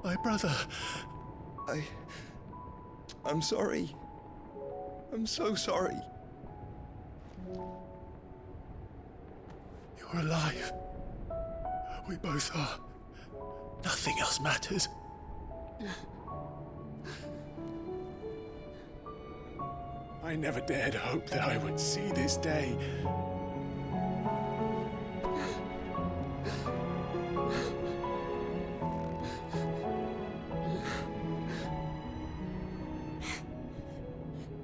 My brother. I'm sorry. I'm so sorry. You're alive. We both are. Nothing else matters. I never dared hope that I would see this day.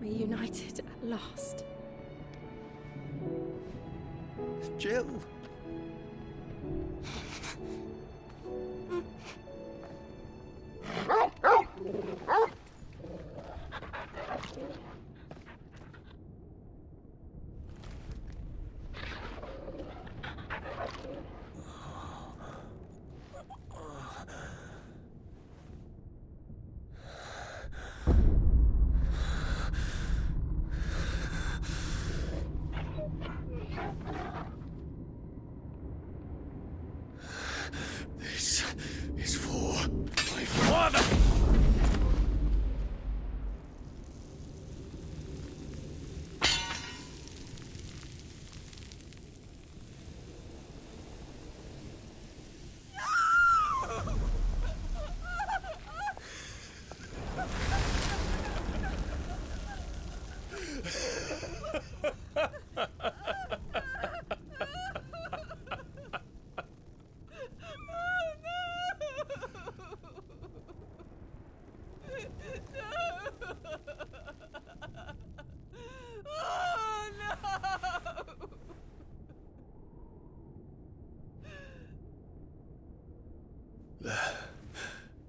Reunited at last. Jill. This is for my father!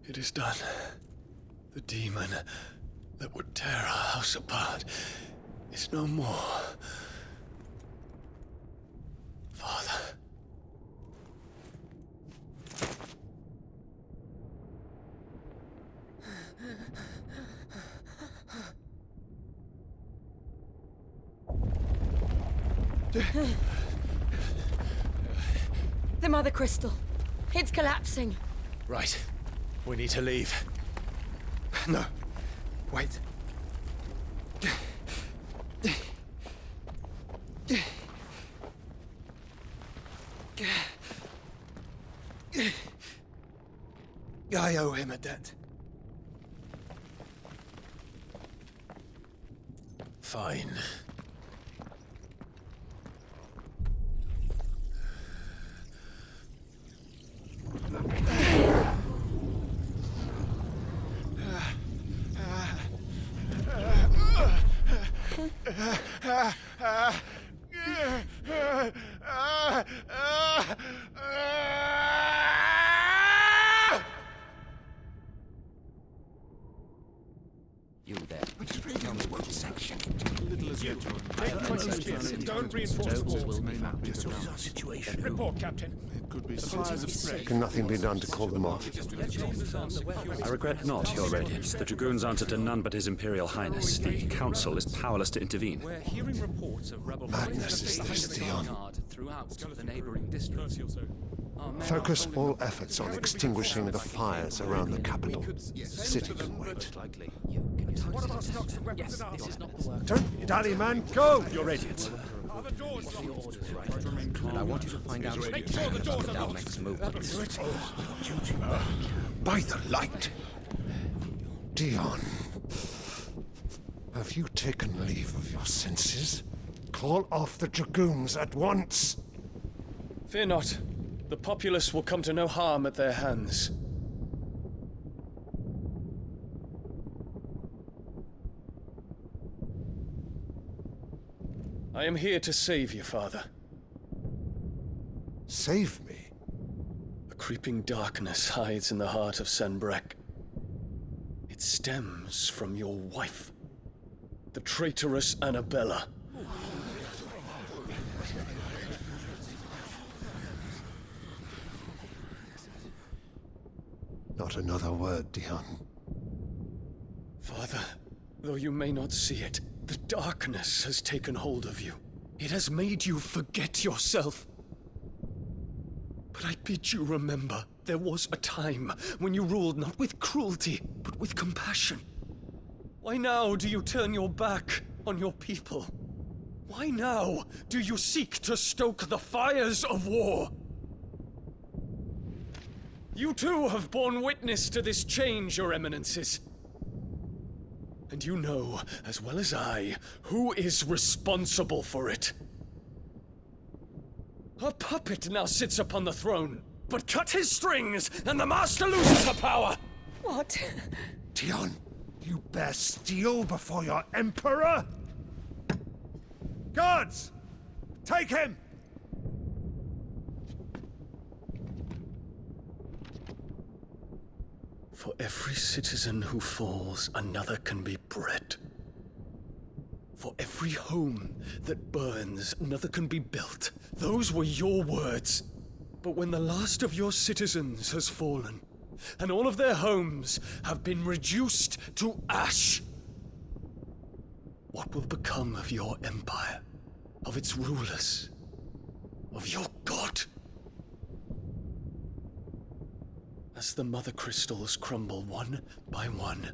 It is done. The demon that would tear our house apart is no more. Father. The Mother Crystal. It's collapsing. Right. We need to leave. No. Wait. I owe him a debt. Fine. You there. What section? Little as yet. Don't reinforce the walls. May not be the situation. Report, Captain. It could be fires of spread. Can nothing be done to call them off? I regret not, Your Radiance. The Dragoons answer to none but His Imperial Highness. The Council is powerless to intervene. We're hearing reports of rebel Madness is this, Dion. throughout the neighboring districts. Focus all efforts on extinguishing the fires around the capital. The city can wait. Don't dally, man. Go! Your Radiance. And I want you to find out Make sure the doors are locked. next movements. By the light! Dion, have you taken leave of your senses? Call off the Dragoons at once! Fear not. The populace will come to no harm at their hands. I am here to save you, Father. Save me? A creeping darkness hides in the heart of Sanbreque. It stems from your wife, the traitorous Annabella. Not another word, Dion. Father, though you may not see it, the darkness has taken hold of you. It has made you forget yourself. But I bid you remember, There was a time when you ruled not with cruelty, but with compassion. Why now do you turn your back on your people? Why now do you seek to stoke the fires of war? You too have borne witness to this change, Your Eminences. And you know, as well as I, who is responsible for it. A puppet now sits upon the throne, but cut his strings, and the master loses the power! What? Dion, you bear steel before your emperor? Guards! Take him! For every citizen who falls, another can be bred. For every home that burns, another can be built. Those were your words. But when the last of your citizens has fallen, and all of their homes have been reduced to ash, what will become of your empire, of its rulers, of your god? As the Mothercrystals crumble one by one,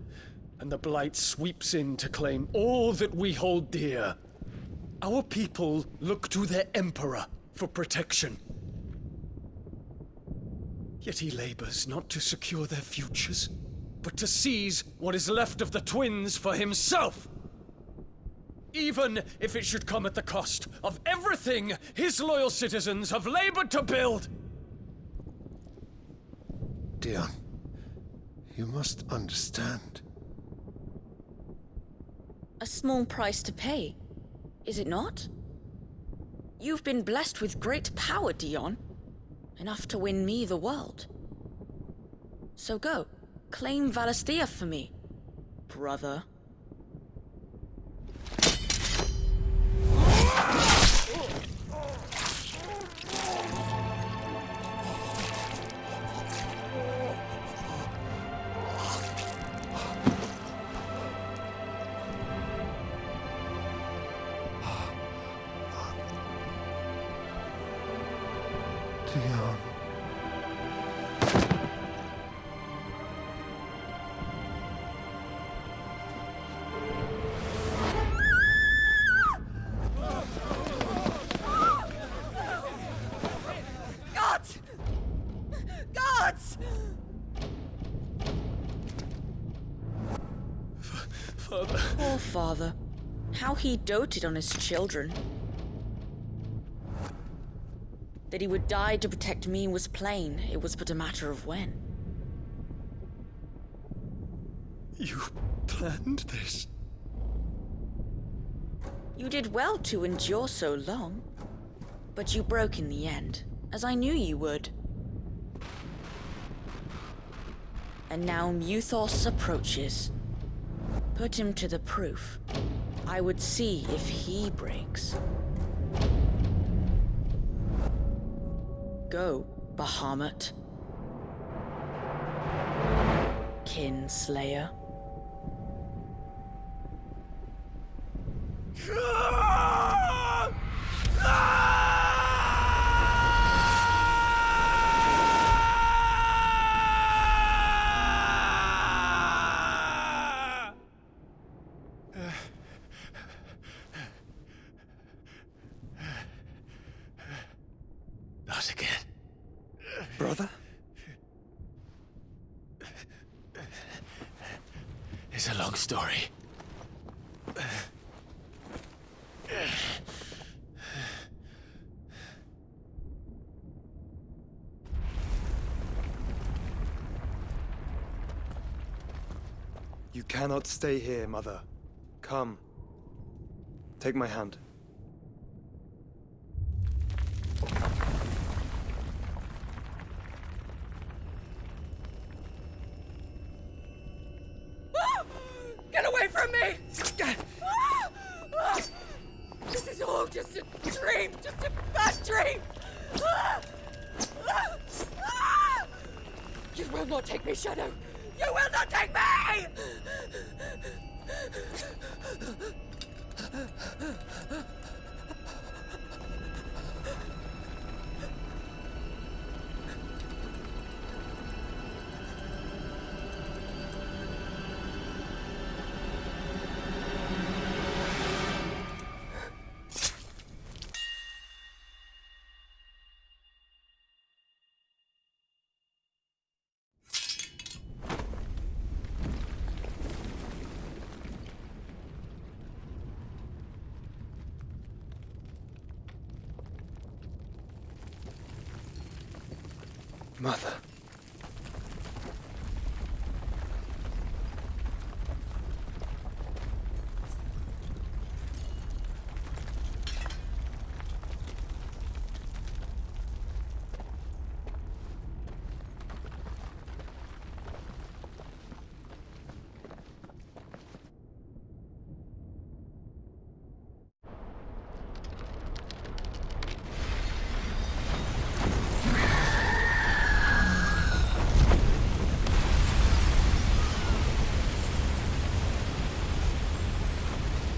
and the blight sweeps in to claim all that we hold dear, our people look to their emperor for protection. Yet he labors not to secure their futures, but to seize what is left of the twins for himself. Even if it should come at the cost of everything his loyal citizens have labored to build. Dion, you must understand. A small price to pay, is it not? You've been blessed with great power, Dion. Enough to win me the world. So go, claim Valisthea for me, brother. Dion. Gods! Gods! Father. Poor father. How he doted on his children. That he would die to protect me was plain. It was but a matter of when. You planned this? You did well to endure so long. But you broke in the end, as I knew you would. And now Muthos approaches. Put him to the proof. I would see if he breaks. Go, Bahamut. Kinslayer. Not again. Brother? It's a long story. You cannot stay here, Mother. Come. Take my hand. Get away from me! This is all just a dream, just a bad dream! You will not take me, Shadow! You will not take me! Mother.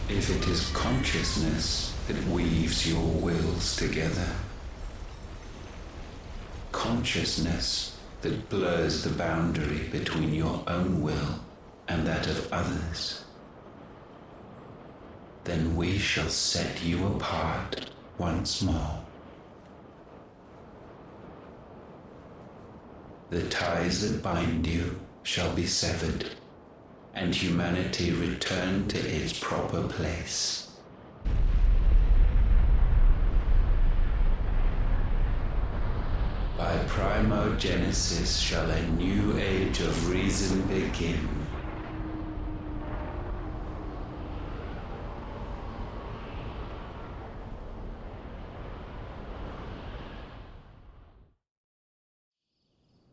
If it is consciousness that weaves your wills together, consciousness that blurs the boundary between your own will and that of others, then we shall set you apart once more. The ties that bind you shall be severed, and humanity return to its proper place. By primogenesis shall a new age of reason begin.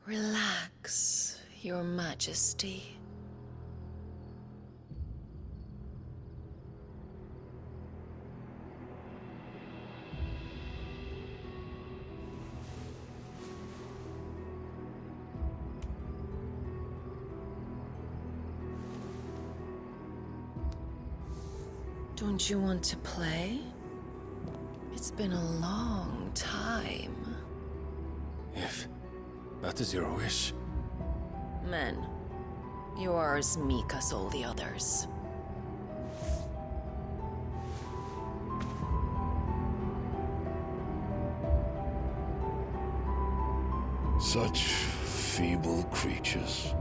Relax, Your Majesty. Don't you want to play? It's been a long time. If that is your wish. Men, you are as meek as all the others. Such feeble creatures.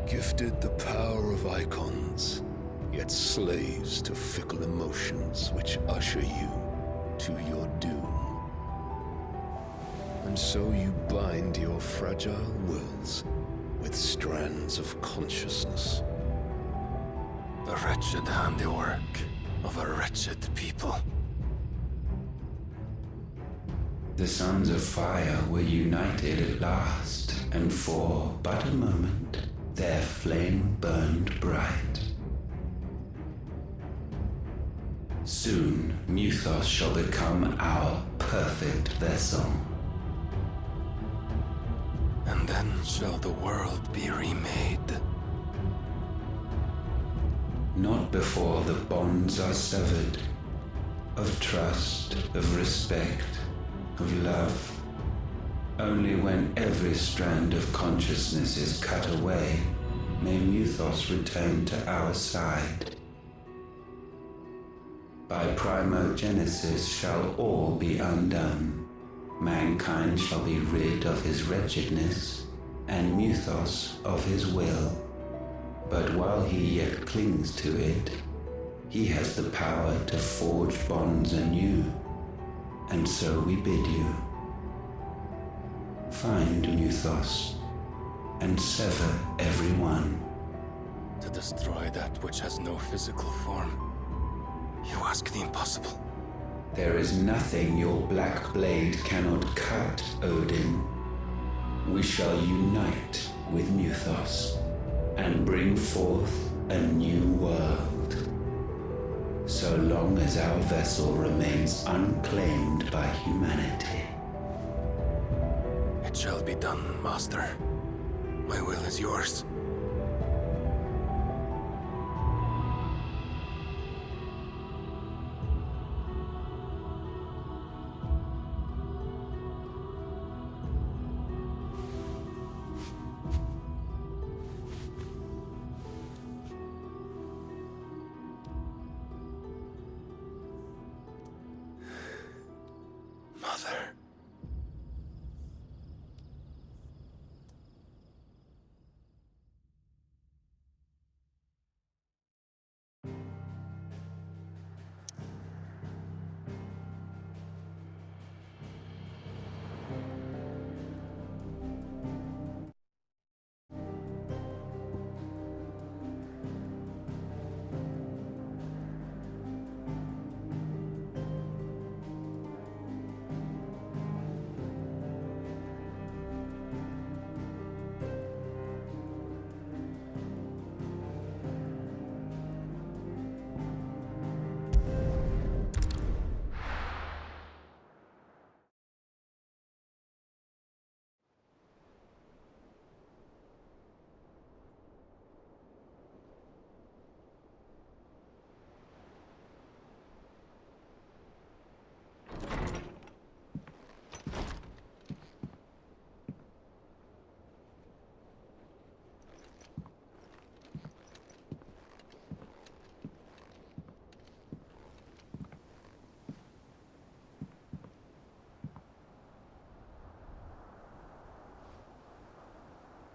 Gifted the power of Eikons, yet slaves to fickle emotions which usher you to your doom. And so you bind your fragile wills with strands of consciousness. The wretched handiwork of a wretched people. The sons of fire were united at last, and for but a moment their flame burned bright. Soon, Mythos shall become our perfect vessel. And then shall the world be remade. Not before the bonds are severed, of trust, of respect, of love. Only when every strand of consciousness is cut away, may Mythos return to our side. By primogenesis shall all be undone. Mankind shall be rid of his wretchedness, and Mythos of his will. But while he yet clings to it, he has the power to forge bonds anew. And so we bid you, find Mythos, and sever every one. To destroy that which has no physical form. You ask the impossible. There is nothing your black blade cannot cut, Odin. We shall unite with Mythos, and bring forth a new world. So long as our vessel remains unclaimed by humanity. It shall be done, Master. My will is yours. Mother.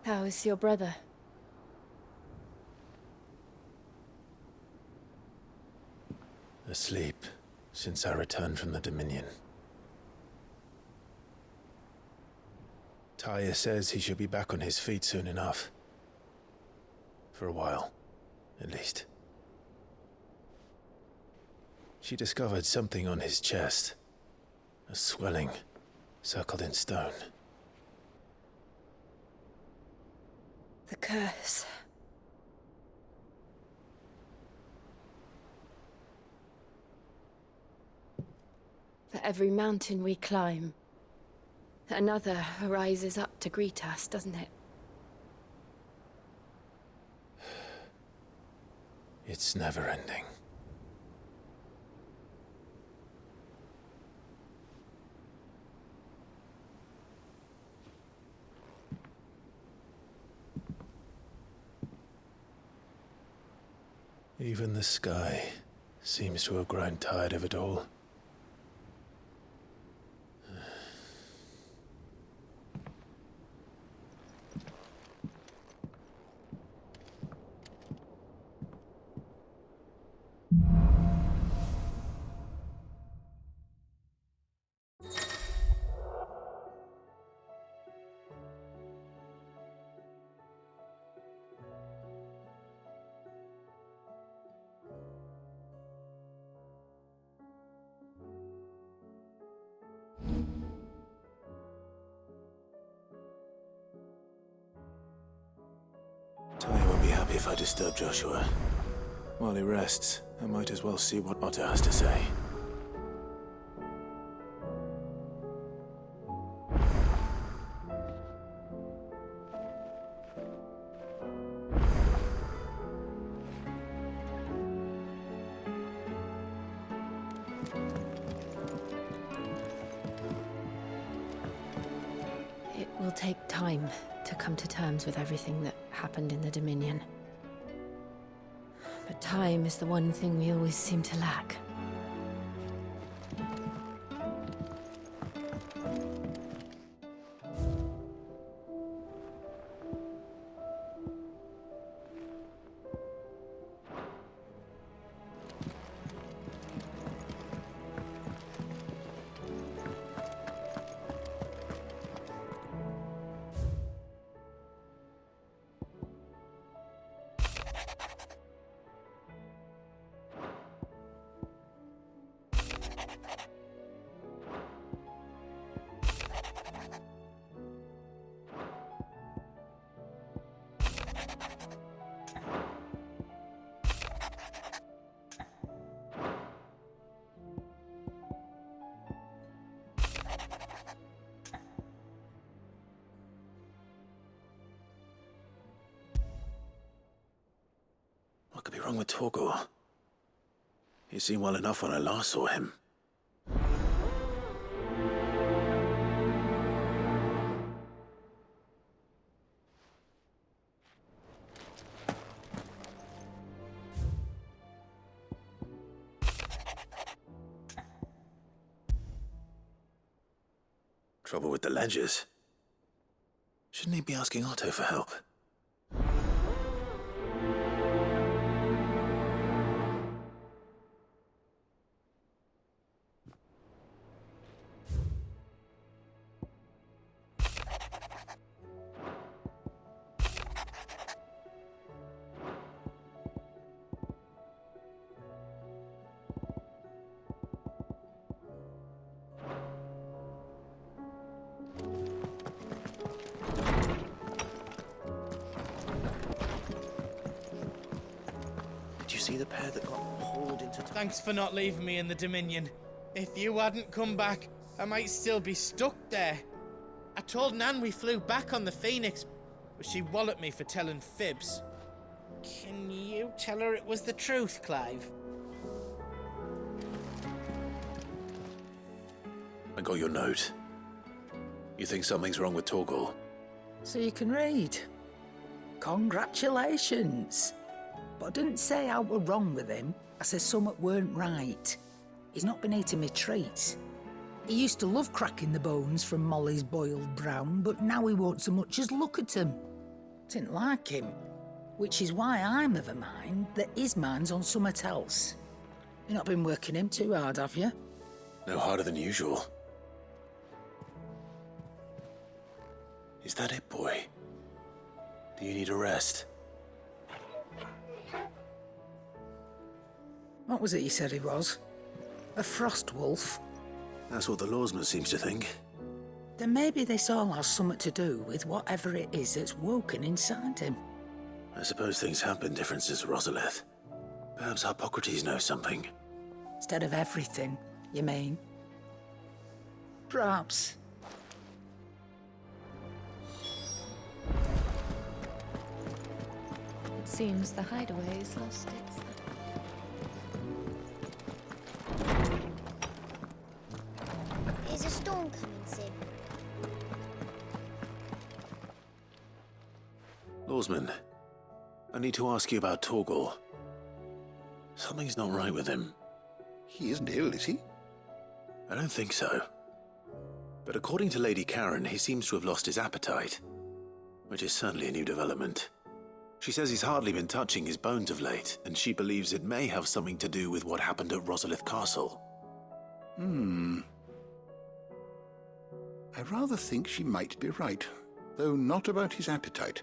How is your brother? Asleep since I returned from the Dominion. Taya says he should be back on his feet soon enough. For a while, at least. She discovered something on his chest. A swelling, circled in stone. The curse. For every mountain we climb, another rises up to greet us, doesn't it? It's never ending. Even the sky seems to have grown tired of it all. Taya won't be happy if I disturb Joshua. While he rests, I might as well see what Otter has to say. It will take time to come to terms with everything that happened in the Dominion. But time is the one thing we always seem to lack. What could be wrong with Torgor? He seemed well enough when I last saw him. Trouble with the ledgers. Shouldn't he be asking Otto for help? Did you see the pair that got hauled into... Thanks for not leaving me in the Dominion. If you hadn't come back, I might still be stuck there. I told Nan we flew back on the Phoenix, but she walloped me for telling fibs. Can you tell her it was the truth, Clive? I got your note. You think something's wrong with Torgal? So you can read. Congratulations. But I didn't say I were wrong with him. I said something weren't right. He's not been eating me treats. He used to love cracking the bones from Molly's boiled brown, but now he won't so much as look at them. Didn't like him. Which is why I'm of a mind that his mind's on something else. You've not been working him too hard, have you? No harder than usual. Is that it, boy? Do you need a rest? What was it you said he was? A frost wolf? That's what the lawsman seems to think. Then maybe this all has something to do with whatever it is that's woken inside him. I suppose things have been different since Rosalith. Perhaps Hippocrates knows something. Instead of everything, you mean? Perhaps. It seems the hideaway's lost its... Is a storm coming soon? Lawsman, I need to ask you about Torgal. Something's not right with him. He isn't ill, is he? I don't think so. But according to Lady Karen, he seems to have lost his appetite, which is certainly a new development. She says he's hardly been touching his bones of late, and she believes it may have something to do with what happened at Rosalith Castle. I rather think she might be right, though not about his appetite.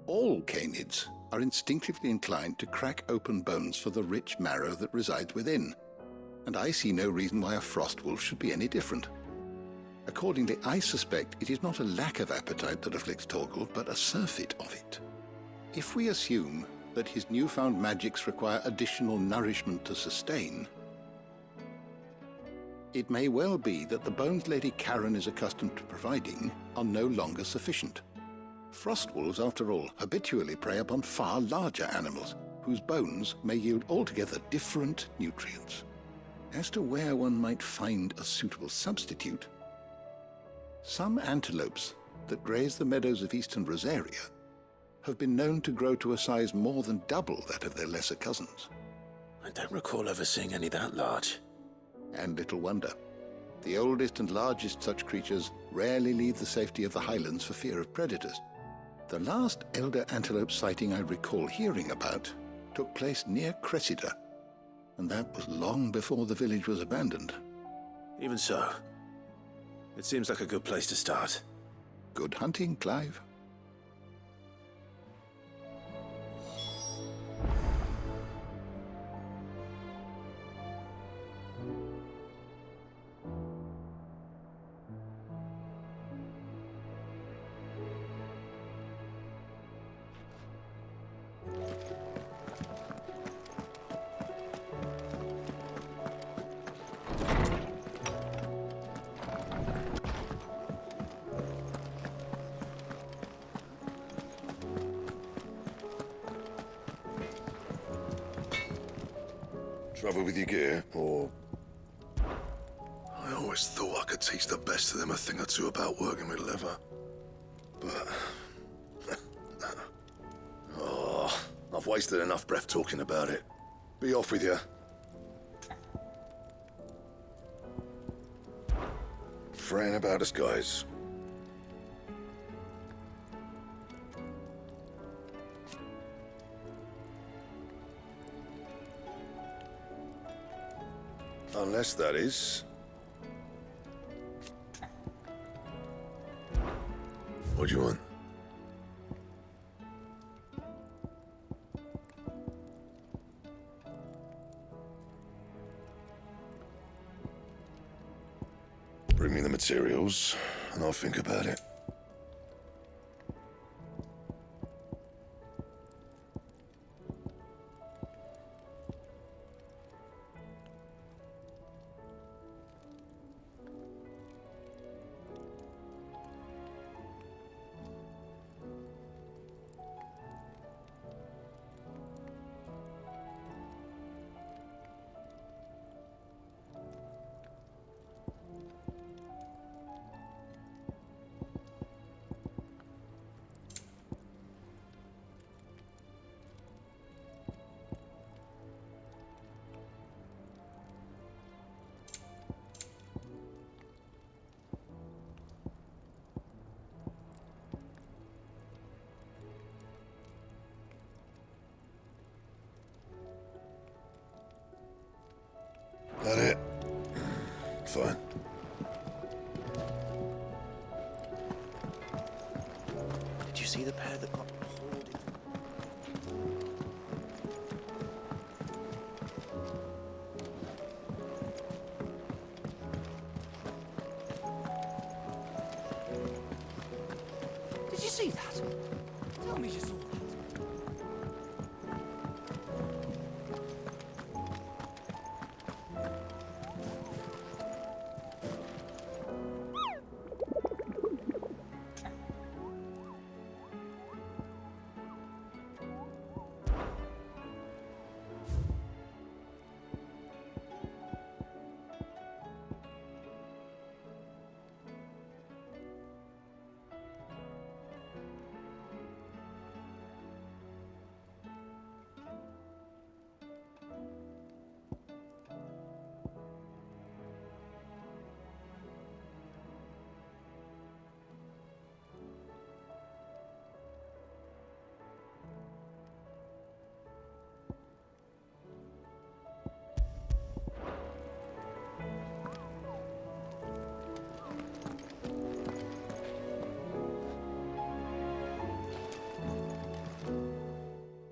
All canids are instinctively inclined to crack open bones for the rich marrow that resides within, and I see no reason why a frost wolf should be any different. Accordingly, I suspect it is not a lack of appetite that afflicts Torgal, but a surfeit of it. If we assume that his newfound magics require additional nourishment to sustain, it may well be that the bones Lady Karen is accustomed to providing are no longer sufficient. Frost wolves, after all, habitually prey upon far larger animals, whose bones may yield altogether different nutrients. As to where one might find a suitable substitute, some antelopes that graze the meadows of eastern Rosaria have been known to grow to a size more than double that of their lesser cousins. I don't recall ever seeing any that large. And little wonder. The oldest and largest such creatures rarely leave the safety of the highlands for fear of predators. The last elder antelope sighting I recall hearing about took place near Cressida, and that was long before the village was abandoned. Even so, it seems like a good place to start. Good hunting, Clive. Trouble with your gear, or...? I always thought I could teach the best of them a thing or two about working with leather. But... oh, I've wasted enough breath talking about it. Be off with you. Fretting about us, guys. Unless, that is... What do you want? Bring me the materials, and I'll think about it. see the pair that got pulled in? Did you see that? Tell me you saw that.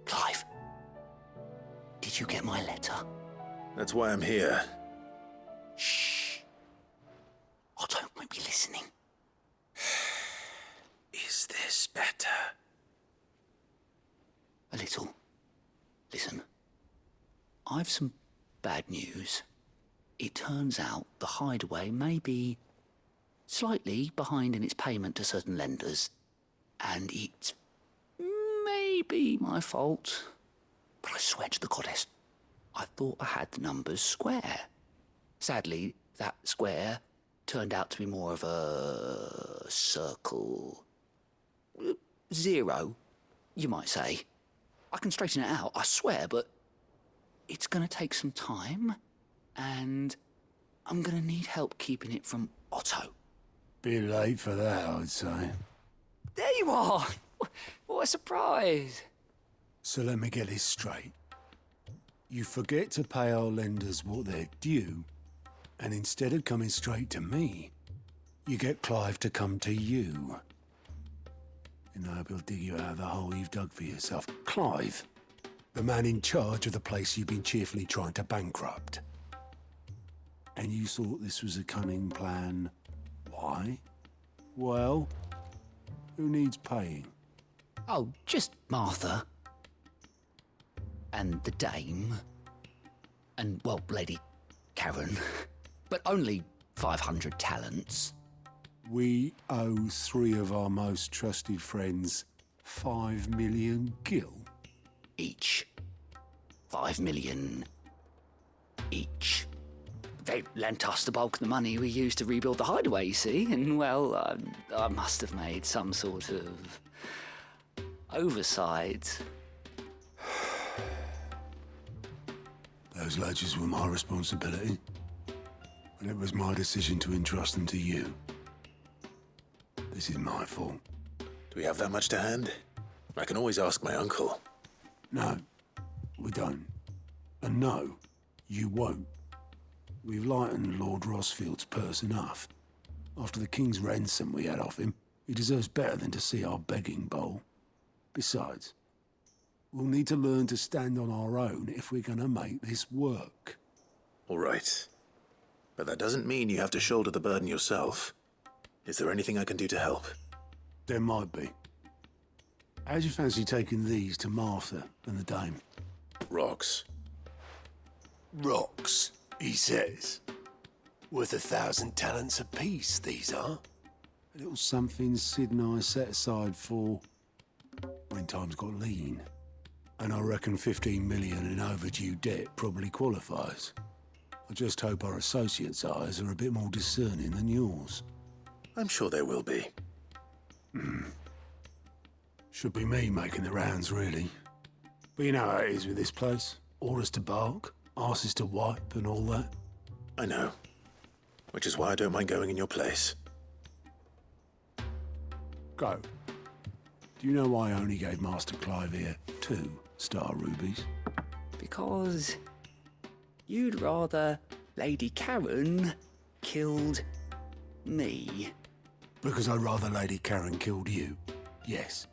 Clive, did you get my letter? That's why I'm here. Shh. Otto might be listening. Is this better? A little. Listen, I've some bad news. It turns out the hideaway may be slightly behind in its payment to certain lenders, and it's maybe my fault. But I swear to the goddess, I thought I had the numbers square. Sadly, that square turned out to be more of a circle. 0, you might say. I can straighten it out, I swear, but it's going to take some time, and I'm going to need help keeping it from Otto. Bit late for that, I'd say. There you are! What a surprise! So let me get this straight. You forget to pay our lenders what they're due, and instead of coming straight to me, you get Clive to come to you. And I hope he'll dig you out of the hole you've dug for yourself. Clive, the man in charge of the place you've been cheerfully trying to bankrupt. And you thought this was a cunning plan. Why? Well, who needs paying? Oh, just Martha. And the dame. And, well, Lady Karen. But only 500 talents. We owe 3 of our most trusted friends 5 million gil. Each. 5 million each. They lent us the bulk of the money we used to rebuild the hideaway, you see, and, well, I must have made some sort of oversight. Those ledgers were my responsibility, but it was my decision to entrust them to you. This is my fault. Do we have that much to hand? I can always ask my uncle. No, we don't. And no, you won't. We've lightened Lord Rosfield's purse enough. After the king's ransom we had off him, he deserves better than to see our begging bowl. Besides, we'll need to learn to stand on our own if we're gonna make this work. All right. But that doesn't mean you have to shoulder the burden yourself. Is there anything I can do to help? There might be. How'd you fancy taking these to Martha and the dame? Rocks. Rocks, he says. Worth 1,000 talents apiece, these are. A little something Sid and I set aside for when times got lean. And I reckon 15 million in overdue debt probably qualifies. I just hope our associates' eyes are a bit more discerning than yours. I'm sure there will be. Should be me making the rounds, really. But you know how it is with this place. Orders to bark, arses to wipe, and all that. I know. Which is why I don't mind going in your place. Go. Do you know why I only gave Master Clive here 2 star rubies? Because you'd rather Lady Karen killed me. Because I'd rather Lady Karen killed you. Yes,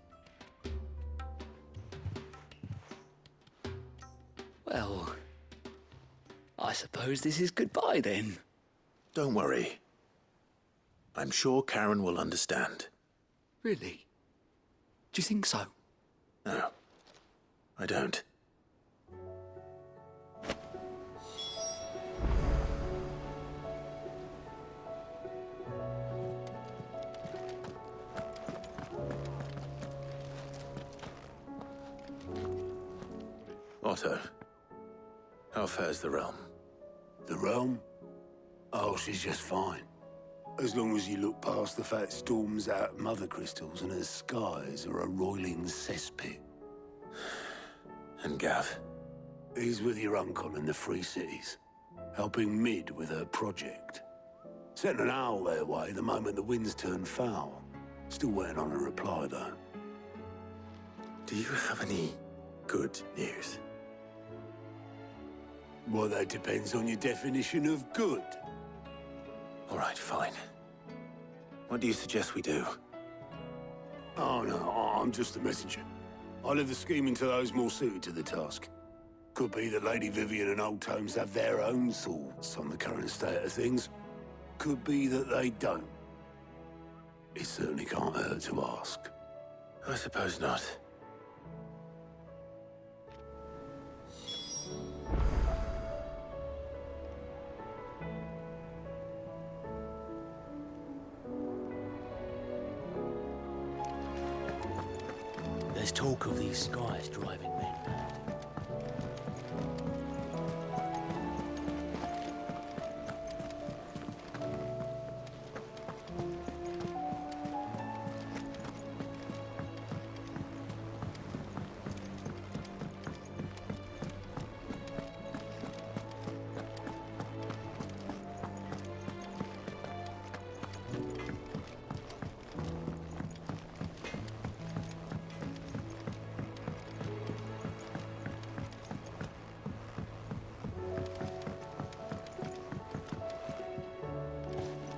Well, I suppose this is goodbye then. Don't worry. I'm sure Karen will understand. Really? Do you think so? No, I don't. Otto, how fares the realm? The realm? Oh, she's just fine. As long as you look past the fat storms out at Mothercrystals and her skies are a roiling cesspit. And Gav? He's with your uncle in the Free Cities, helping Mid with her project. Sent an owl their way the moment the winds turned foul. Still waiting on a reply, though. Do you have any good news? Well, that depends on your definition of good. All right, fine. What do you suggest we do? Oh, no, I'm just the messenger. I leave the scheming to those more suited to the task. Could be that Lady Vivian and Old Tomes have their own thoughts on the current state of things. Could be that they don't. It certainly can't hurt to ask. I suppose not. There's talk of these skies driving men mad.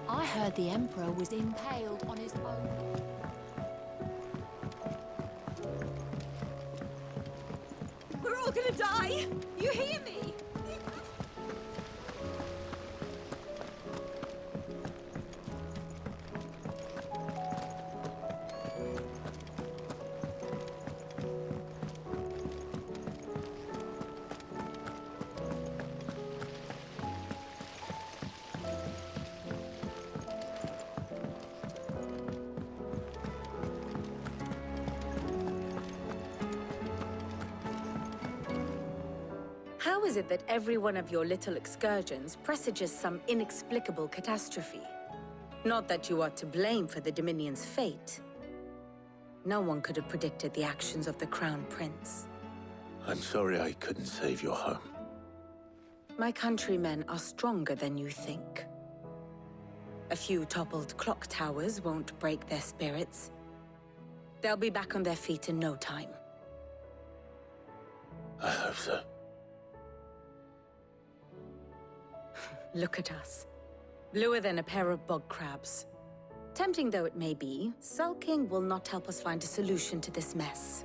I heard the Emperor was impaled on his own. We're all gonna die! You hear me? How is it that every one of your little excursions presages some inexplicable catastrophe? Not that you are to blame for the Dominion's fate. No one could have predicted the actions of the Crown Prince. I'm sorry I couldn't save your home. My countrymen are stronger than you think. A few toppled clock towers won't break their spirits. They'll be back on their feet in no time. I hope so. Look at us. Bluer than a pair of bog crabs. Tempting though it may be, sulking will not help us find a solution to this mess.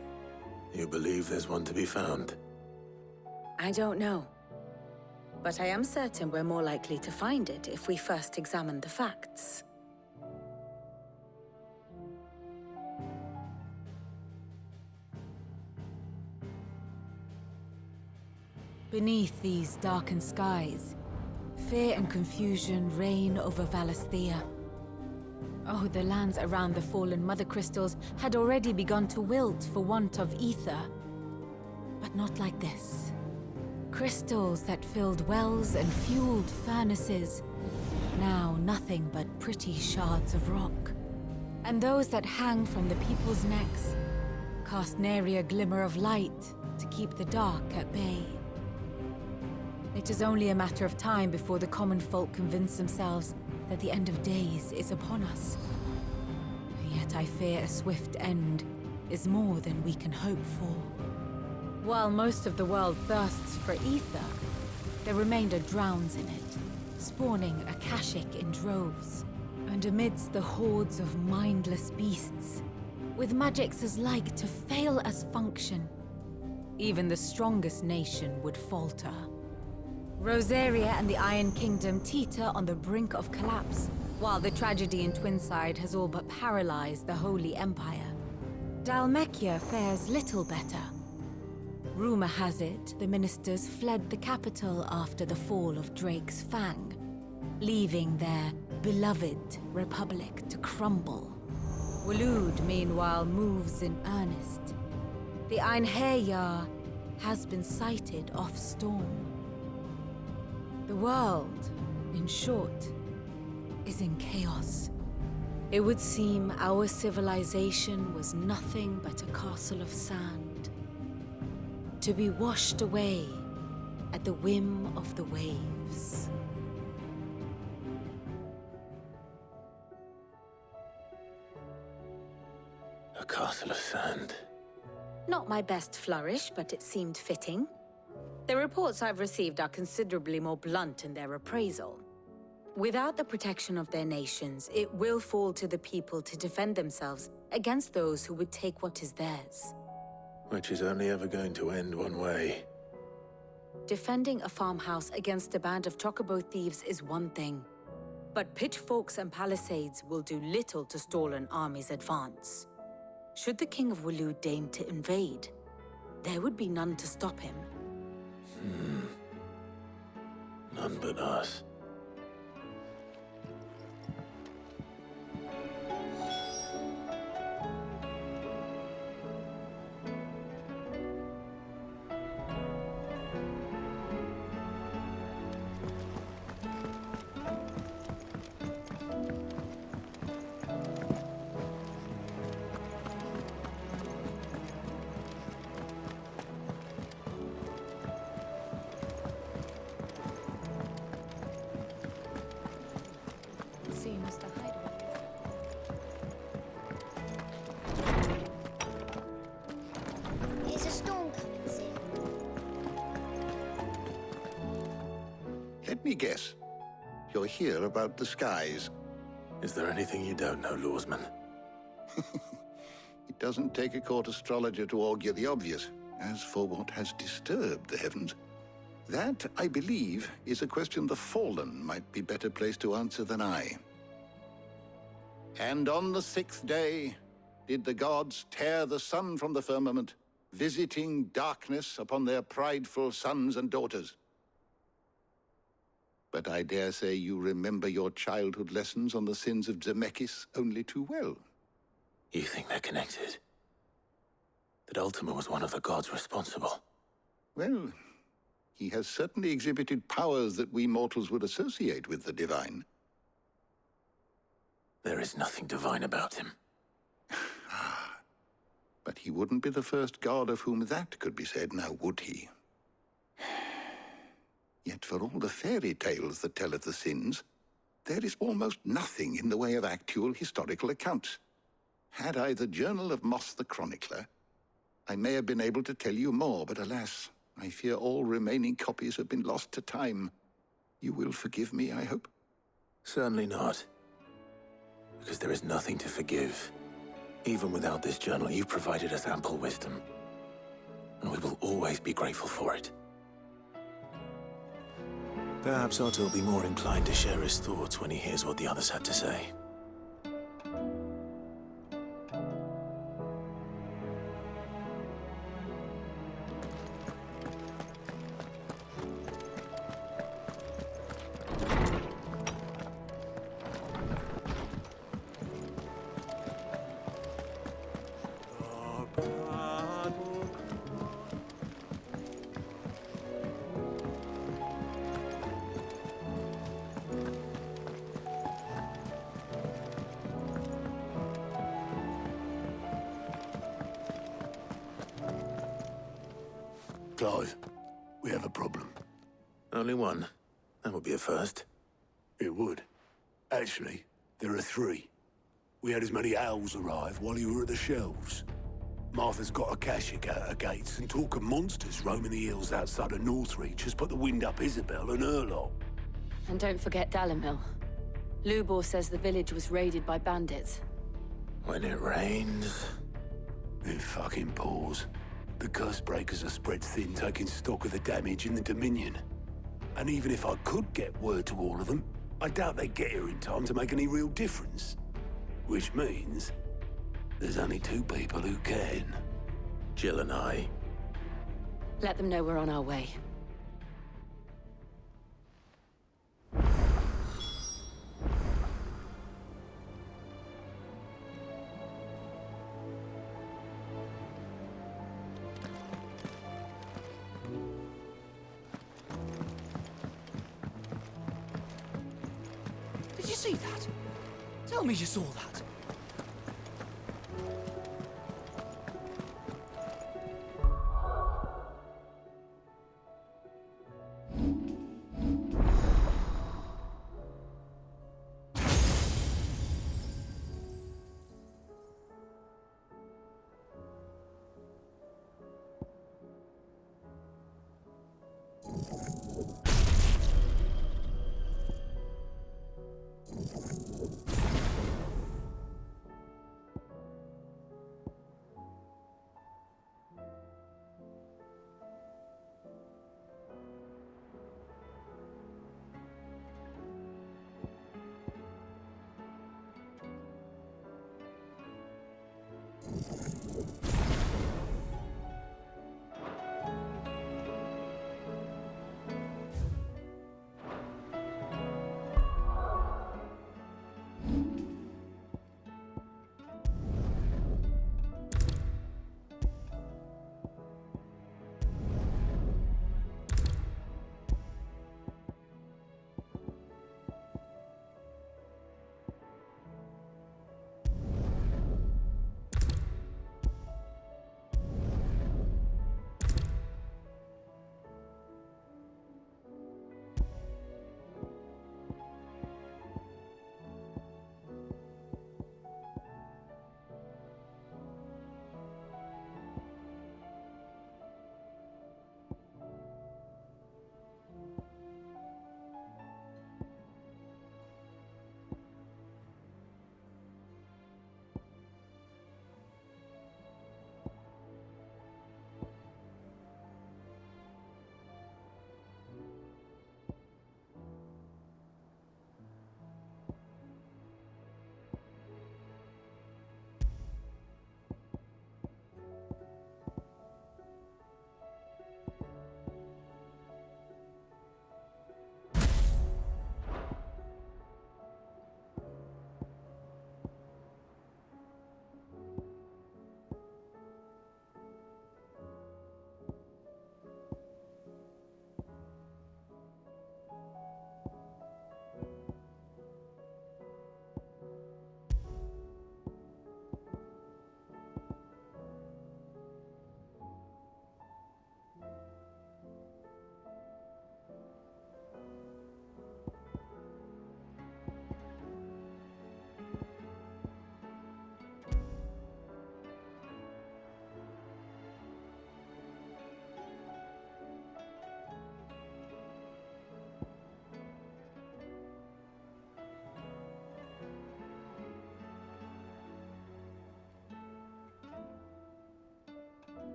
You believe there's one to be found? I don't know. But I am certain we're more likely to find it if we first examine the facts. Beneath these darkened skies, fear and confusion reign over Valisthea. Oh, the lands around the fallen Mothercrystals had already begun to wilt for want of aether. But not like this. Crystals that filled wells and fueled furnaces. Now nothing but pretty shards of rock. And those that hang from the people's necks cast nary a glimmer of light to keep the dark at bay. It is only a matter of time before the common folk convince themselves that the end of days is upon us. Yet I fear a swift end is more than we can hope for. While most of the world thirsts for aether, the remainder drowns in it, spawning Akashic in droves. And amidst the hordes of mindless beasts, with magicks as like to fail as function, even the strongest nation would falter. Rosaria and the Iron Kingdom teeter on the brink of collapse, while the tragedy in Twinside has all but paralyzed the Holy Empire. Dhalmekia fares little better. Rumor has it the ministers fled the capital after the fall of Drake's Fang, leaving their beloved republic to crumble. Waloed, meanwhile, moves in earnest. The Einherjar has been sighted off Storm. The world, in short, is in chaos. It would seem our civilization was nothing but a castle of sand, to be washed away at the whim of the waves. A castle of sand. Not my best flourish, but it seemed fitting. The reports I've received are considerably more blunt in their appraisal. Without the protection of their nations, it will fall to the people to defend themselves against those who would take what is theirs. Which is only ever going to end one way. Defending a farmhouse against a band of chocobo thieves is one thing, but pitchforks and palisades will do little to stall an army's advance. Should the King of Waloed deign to invade, there would be none to stop him. None but us. Seems the hideaway. Is a storm coming soon? Let me guess. You're here about the skies. Is there anything you don't know, Lawsman? It doesn't take a court astrologer to augur the obvious. As for what has disturbed the heavens, that, I believe, is a question the Fallen might be better placed to answer than I. And on the 6th day did the gods tear the sun from the firmament, visiting darkness upon their prideful sons and daughters. But I dare say you remember your childhood lessons on the sins of Zemeckis only too well. You think they're connected? That Ultima was one of the gods responsible? Well, he has certainly exhibited powers that we mortals would associate with the divine. There is nothing divine about him. But he wouldn't be the first god of whom that could be said, now would he? Yet for all the fairy tales that tell of the sins, there is almost nothing in the way of actual historical accounts. Had I the Journal of Moss the Chronicler, I may have been able to tell you more, but alas, I fear all remaining copies have been lost to time. You will forgive me, I hope? Certainly not. Because there is nothing to forgive. Even without this journal, you've provided us ample wisdom. And we will always be grateful for it. Perhaps Otto will be more inclined to share his thoughts when he hears what the others had to say. Clive, we have a problem. Only one. That would be a first. It would. Actually, there are 3. We had as many owls arrive while you were at the shelves. Martha's got a Kashik out her gates, and talk of monsters roaming the hills outside of Northreach has put the wind up Isabel and her lot. And don't forget Dalimil. Lubor says the village was raided by bandits. When it rains... It fucking pours. The Cursebreakers are spread thin, taking stock of the damage in the Dominion. And even if I could get word to all of them, I doubt they'd get here in time to make any real difference. Which means there's only 2 people who can. Jill and I. Let them know we're on our way. Did you see that? Tell me you saw that.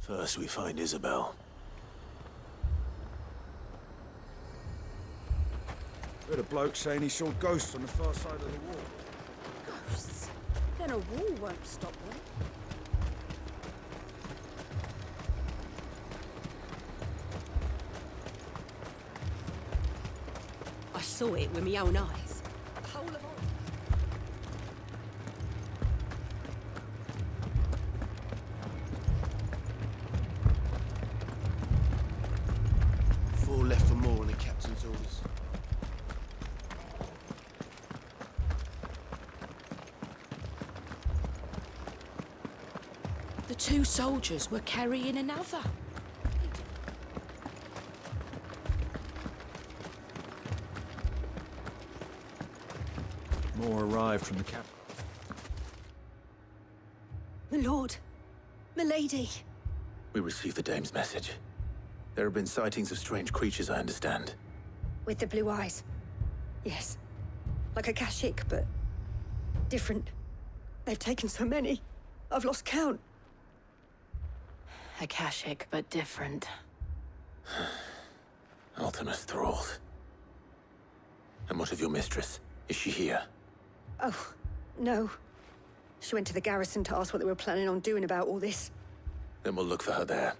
First we find Isabel. Heard a bloke saying he saw ghosts on the far side of the wall. Ghosts? Then a wall won't stop them. I saw it with my own eyes. The whole of all. Four left for more on the captain's orders. The two soldiers were carrying another. More arrived from the cap. My lord, my lady. We received the dame's message. There have been sightings of strange creatures, I understand. With the blue eyes. Yes. Like a Kashik, but different. They've taken so many. I've lost count. Akashic, but different. Ultimus thralls. And what of your mistress? Is she here? Oh, no. She went to the garrison to ask what they were planning on doing about all this. Then we'll look for her there.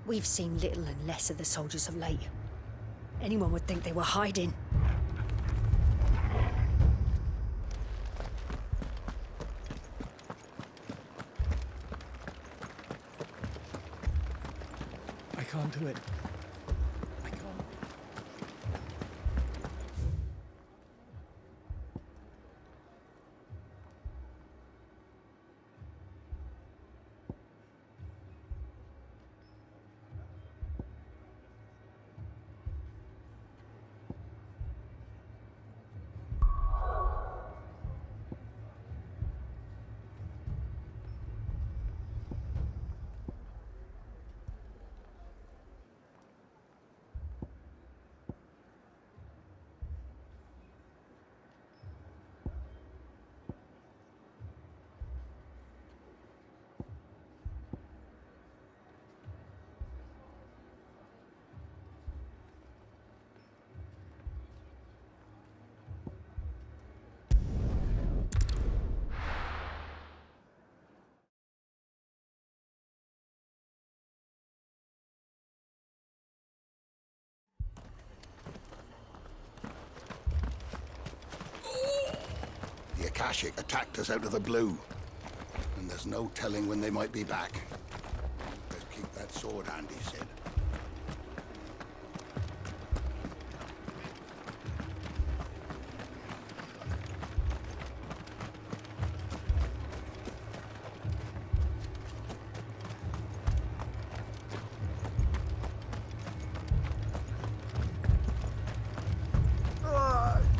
We've seen little and less of the soldiers of late. Anyone would think they were hiding. I can't do it. I can't. The Akashic attacked us out of the blue. And there's no telling when they might be back. Let's keep that sword handy, Sid.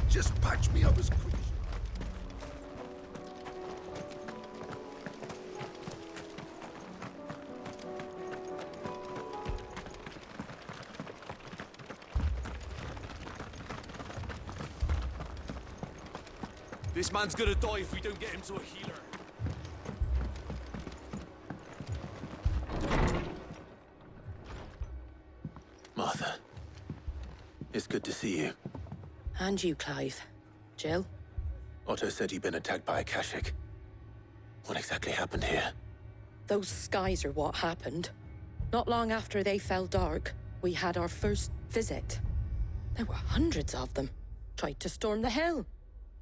Just patch me up as quick as... This man's gonna die if we don't get him to a healer. Martha. It's good to see you. And you, Clive. Jill? Otto said you'd been attacked by a Kashik. What exactly happened here? Those skies are what happened. Not long after they fell dark, we had our first visit. There were hundreds of them. Tried to storm the hill.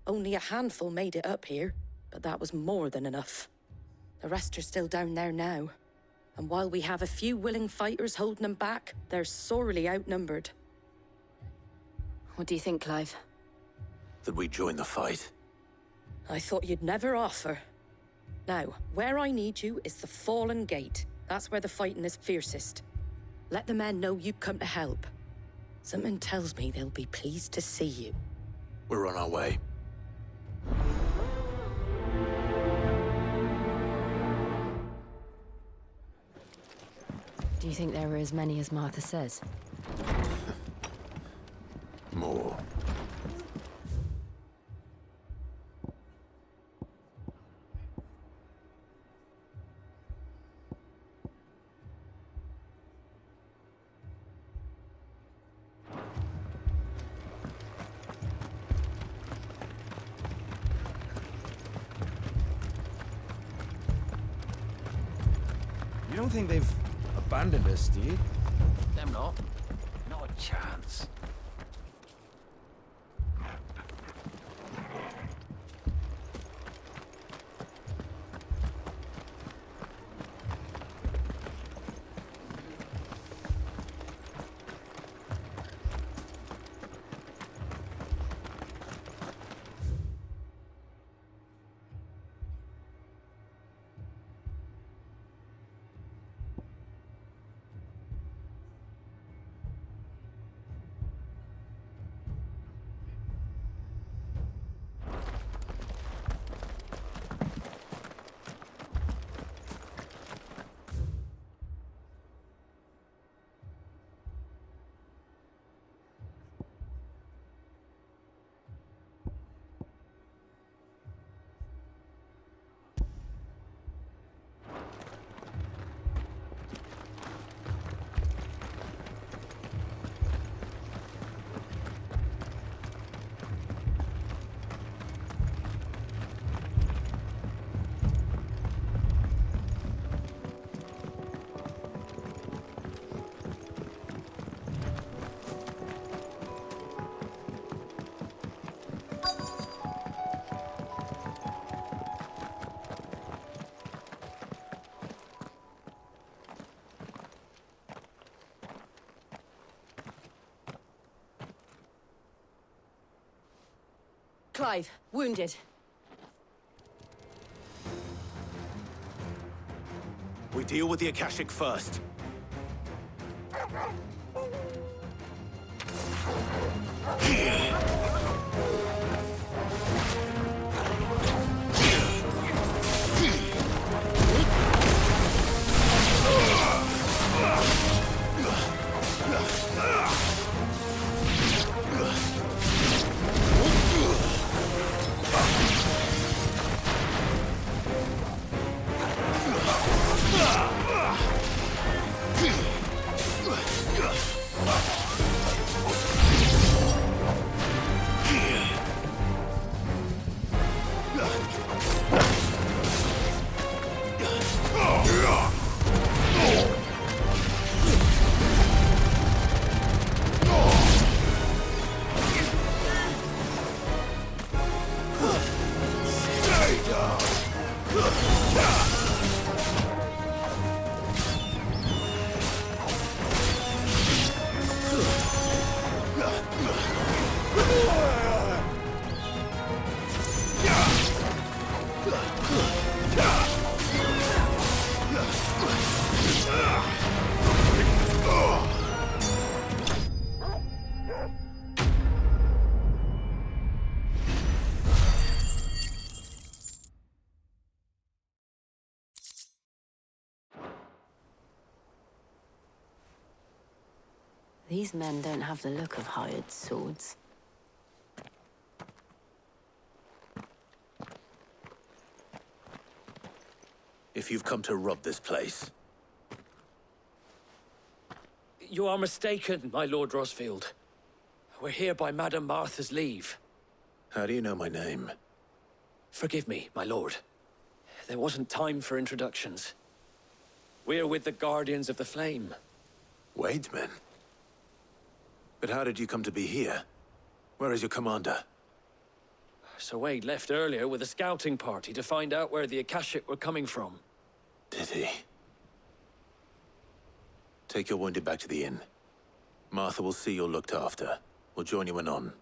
Only a handful made it up here, but that was more than enough. The rest are still down there now. And while we have a few willing fighters holding them back, they're sorely outnumbered. What do you think, Clive? That we join the fight? I thought you'd never offer. Now, where I need you is the Fallen Gate. That's where the fighting is fiercest. Let the men know you've come to help. Something tells me they'll be pleased to see you. We're on our way. Do you think there were as many as Martha says? More. You don't think they've abandoned us, do you? Them not. Not a chance. Clive, wounded. We deal with the Akashic first. These men don't have the look of hired swords. If you've come to rob this place. You are mistaken, my Lord Rosfield. We're here by Madame Martha's leave. How do you know my name? Forgive me, my lord. There wasn't time for introductions. We're with the Guardians of the Flame. Wade's men? But how did you come to be here? Where is your commander? Sir Wade left earlier with a scouting party to find out where the Akashic were coming from. Did he? Take your wounded back to the inn. Martha will see you're looked after. We'll join you anon.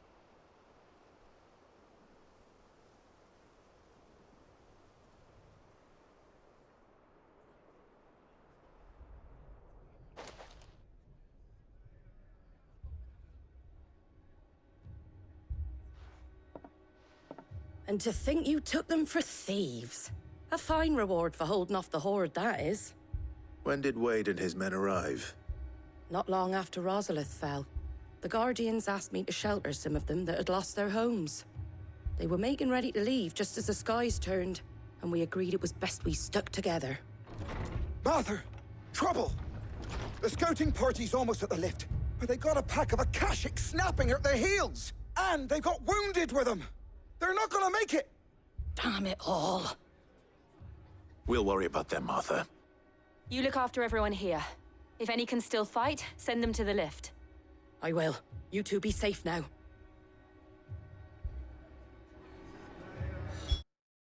And to think you took them for thieves. A fine reward for holding off the horde, that is. When did Wade and his men arrive? Not long after Rosalith fell. The Guardians asked me to shelter some of them that had lost their homes. They were making ready to leave just as the skies turned, and we agreed it was best we stuck together. Martha! Trouble! The scouting party's almost at the lift, but they got a pack of Akashic snapping at their heels! And they got wounded with them! They're not gonna make it! Damn it all. We'll worry about them, Martha. You look after everyone here. If any can still fight, send them to the lift. I will. You two be safe now.